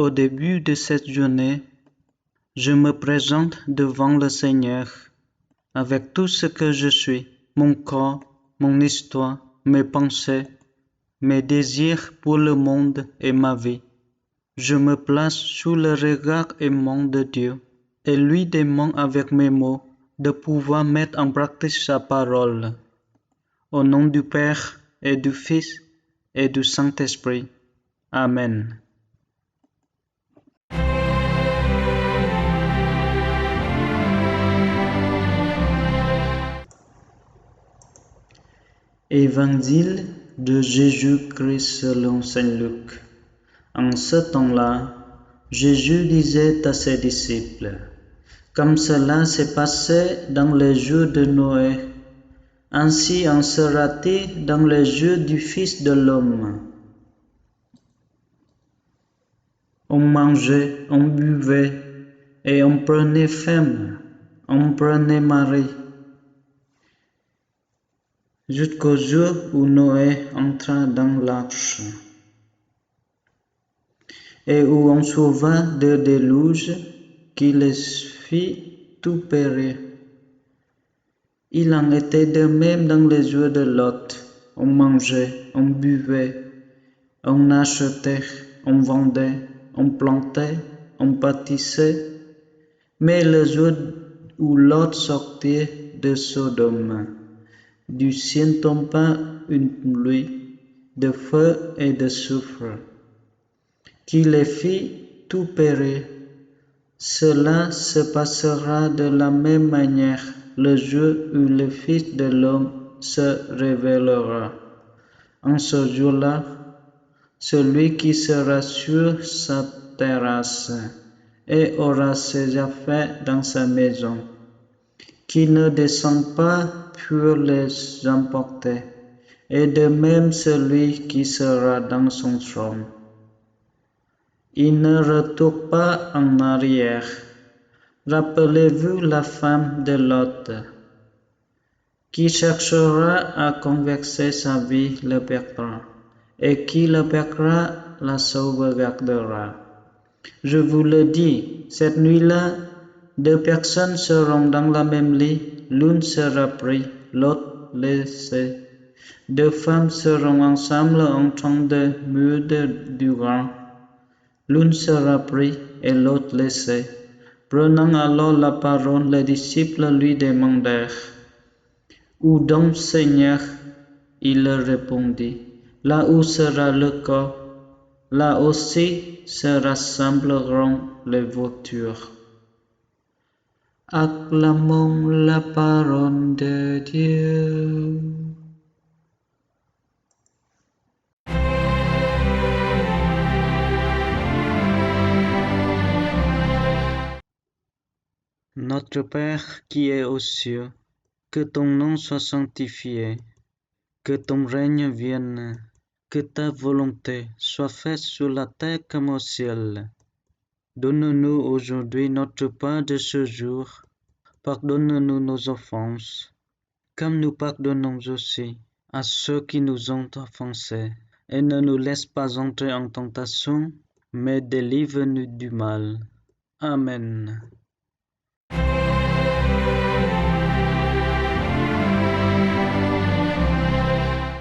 Au début de cette journée, je me présente devant le Seigneur avec tout ce que je suis, mon corps, mon histoire, mes pensées, mes désirs pour le monde et ma vie. Je me place sous le regard aimant de Dieu et lui demande avec mes mots de pouvoir mettre en pratique sa parole. Au nom du Père et du Fils et du Saint-Esprit. Amen. Évangile de Jésus-Christ selon Saint Luc. En ce temps-là, Jésus disait à ses disciples, « Comme cela s'est passé dans les jours de Noé, ainsi en sera-t-il dans les jours du Fils de l'homme. » On mangeait, on buvait, et on prenait femme, on prenait mari, jusqu'au jour où Noé entra dans l'arche, et où on sauva de déluge qui les fit tout périr. Il en était de même dans les jours de Lot. On mangeait, on buvait, on achetait, on vendait, on plantait, on bâtissait. Mais le jour où Lot sortit de Sodome, du ciel tomba une pluie de feu et de soufre, qui les fit tout périr. Cela se passera de la même manière le jour où le Fils de l'homme se révélera. En ce jour-là, celui qui sera sur sa terrasse et aura ses affaires dans sa maison, qui ne descend pas pour les emporter, et de même celui qui sera dans son trône. Il ne retourne pas en arrière. Rappelez-vous la femme de Lot, qui cherchera à converser sa vie le perdra, et qui le perdra la sauvegardera. Je vous le dis, cette nuit-là, 2 personnes seront dans la même lit, l'une sera prise, l'autre laissée. 2 femmes seront ensemble en train de mûrir du grain. L'une sera prise et l'autre laissée. Prenant alors la parole, les disciples lui demandèrent, « Où donc, Seigneur ?» Il leur répondit, « Là où sera le corps, là aussi se rassembleront les vautours. » Acclamons la parole de Dieu. Notre Père qui es aux cieux, que ton nom soit sanctifié, que ton règne vienne, que ta volonté soit faite sur la terre comme au ciel. Donne-nous aujourd'hui notre pain de ce jour. Pardonne-nous nos offenses, comme nous pardonnons aussi à ceux qui nous ont offensés. Et ne nous laisse pas entrer en tentation, mais délivre-nous du mal. Amen.